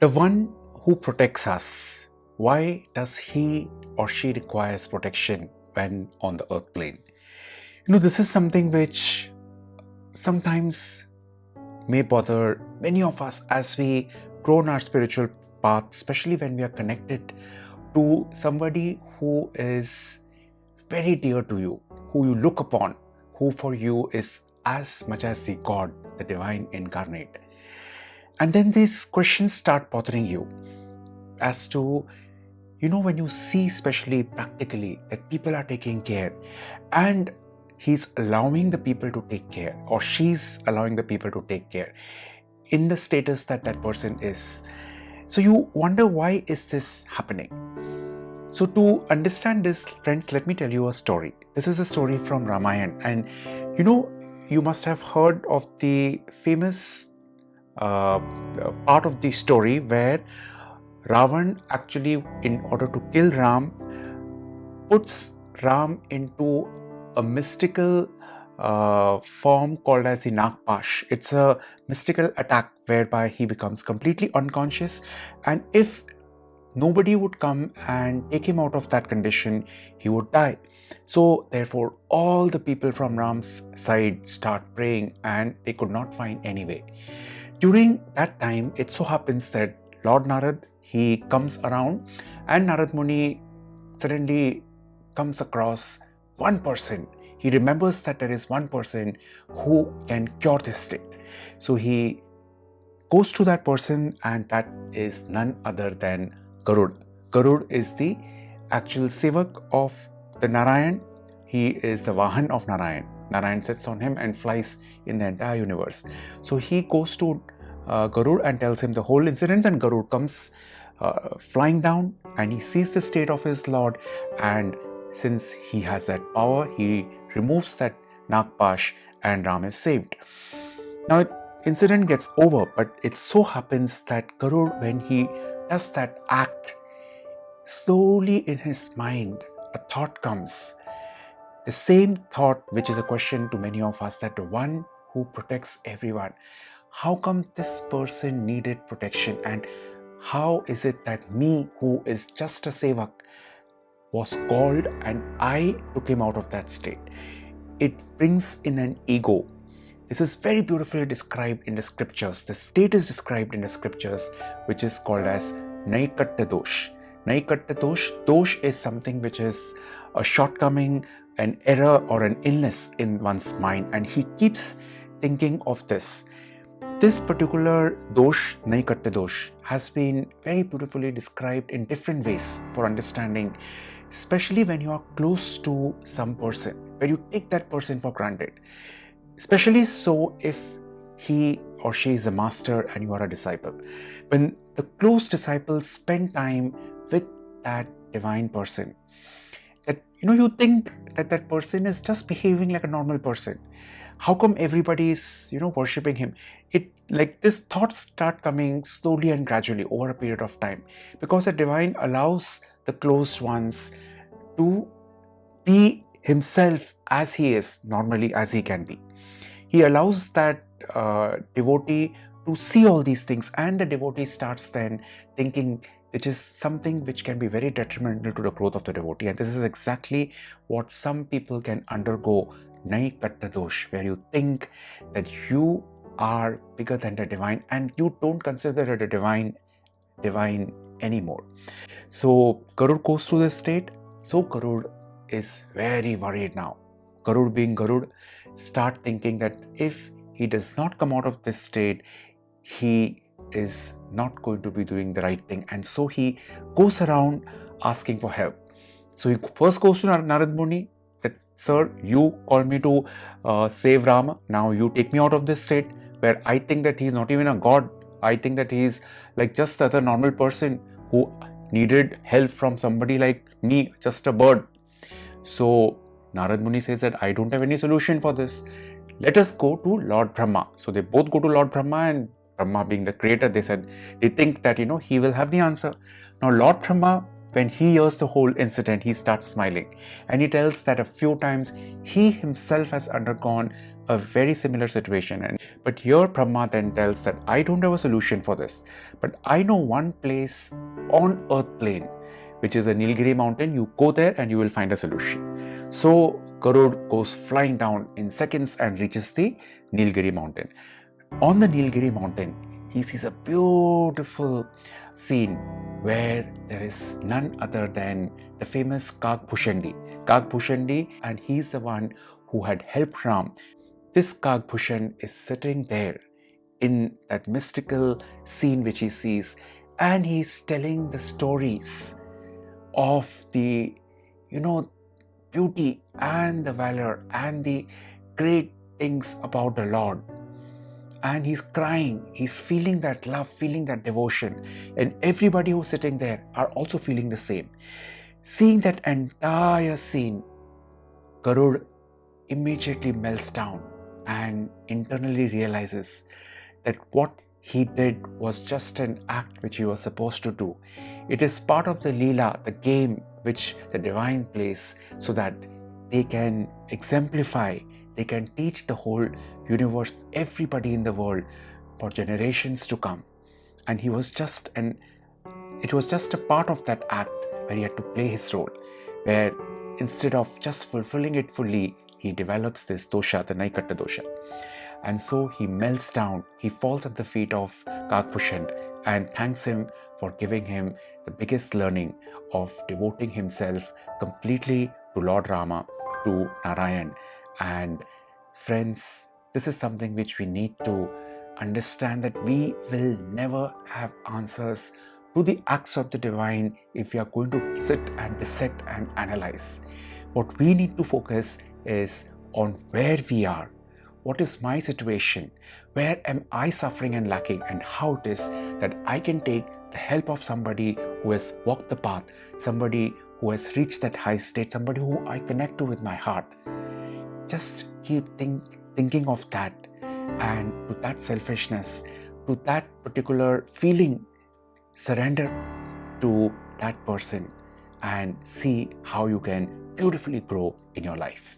The one who protects us, why does he or she requires protection when on the earth plane? This is something which sometimes may bother many of us as we grow in our spiritual path, especially when we are connected to somebody who is very dear to you, who you look upon, who for you is as much as the God, the divine incarnate. And then these questions start bothering you as to, when you see, especially practically, that people are taking care and he's allowing the people to take care, or she's allowing the people to take care in the status that that person is. So you wonder, why is this happening? So to understand this, friends, let me tell you a story. This is a story from Ramayana, and you must have heard of the famous part of the story where Ravan actually, in order to kill Ram, puts Ram into a mystical form called as the Nagpash. It's a mystical attack whereby he becomes completely unconscious, and if nobody would come and take him out of that condition, he would die. So therefore, all the people from Ram's side start praying, and they could not find any way. During that time, it so happens that Lord Narad, he comes around, and Narad Muni suddenly comes across one person. He remembers that there is one person who can cure this state. So he goes to that person, and that is none other than Garud. Garud is the actual sevak of the Narayan. He is the Vahan of Narayan. Narayan sits on him and flies in the entire universe. So he goes to Garud and tells him the whole incident, and Garud comes flying down, and he sees the state of his lord, and since he has that power, he removes that Nagpash and Ram is saved. Now, incident gets over, but it so happens that Garud, when he does that act, slowly in his mind, a thought comes. The same thought, which is a question to many of us, that the one who protects everyone, how come this person needed protection, and how is it that me, who is just a sevak, was called and I took him out of that state? It brings in an ego. This is very beautifully described in the scriptures. The state is described in the scriptures, which is called as Naikatya dosh. Naikatya dosh. Dosh is something which is a shortcoming, an error, or an illness in one's mind, and he keeps thinking of this. This particular dosh, Naikatya dosh, has been very beautifully described in different ways for understanding, especially when you are close to some person, where you take that person for granted. Especially so if he or she is a master and you are a disciple. When the close disciples spend time with that divine person, that you think that that person is just behaving like a normal person. How come everybody is worshipping him? It like this thoughts start coming slowly and gradually over a period of time, because the divine allows the close ones to be himself as he is, normally as he can be. He allows that devotee to see all these things, and the devotee starts then thinking, which is something which can be very detrimental to the growth of the devotee. And this is exactly what some people can undergo, Naikatya dosh, where you think that you are bigger than the divine and you don't consider the divine anymore. So Garud goes through this state. So Garud is very worried now. Garud, being Garud, start thinking that if he does not come out of this state, he is not going to be doing the right thing. And so he goes around asking for help. So he first goes to Narad Muni, that, sir, you called me to save Rama. Now you take me out of this state where I think that he's not even a god. I think that he's like just the other normal person who needed help from somebody like me, just a bird. So Narad Muni says that I don't have any solution for this. Let us go to Lord Brahma. So they both go to Lord Brahma, and Brahma being the creator, they think that he will have the answer. Now Lord Brahma when he hears the whole incident, he starts smiling. And he tells that a few times he himself has undergone a very similar situation. But here Brahma then tells that I don't have a solution for this, but I know one place on earth plane, which is a Nilgiri mountain. You go there and you will find a solution. So Garud goes flying down in seconds and reaches the Nilgiri mountain. On the Nilgiri mountain, he sees a beautiful scene where there is none other than the famous Kakbhushandi. Kakbhushandi, and he's the one who had helped Ram. This Kakbhushan is sitting there in that mystical scene which he sees, and he's telling the stories of the, beauty and the valor and the great things about the Lord. And he's crying, he's feeling that love, feeling that devotion. And everybody who's sitting there are also feeling the same. Seeing that entire scene, Garud immediately melts down and internally realizes that what he did was just an act which he was supposed to do. It is part of the Leela, the game which the divine plays, so that they can exemplify, they can teach the whole universe, everybody in the world for generations to come. And it was just a part of that act where he had to play his role, where instead of just fulfilling it fully, he develops this dosha, the Naikatya dosha. And so he melts down, he falls at the feet of Kakbhushan and thanks him for giving him the biggest learning of devoting himself completely to Lord Rama, to Narayan. And friends, this is something which we need to understand, that we will never have answers to the acts of the divine if we are going to sit and dissect and analyze. What we need to focus is on where we are. What is my situation? Where am I suffering and lacking? And how it is that I can take the help of somebody who has walked the path, somebody who has reached that high state, somebody who I connect to with my heart. Just keep thinking of that, and to that selfishness, to that particular feeling, surrender to that person and see how you can beautifully grow in your life.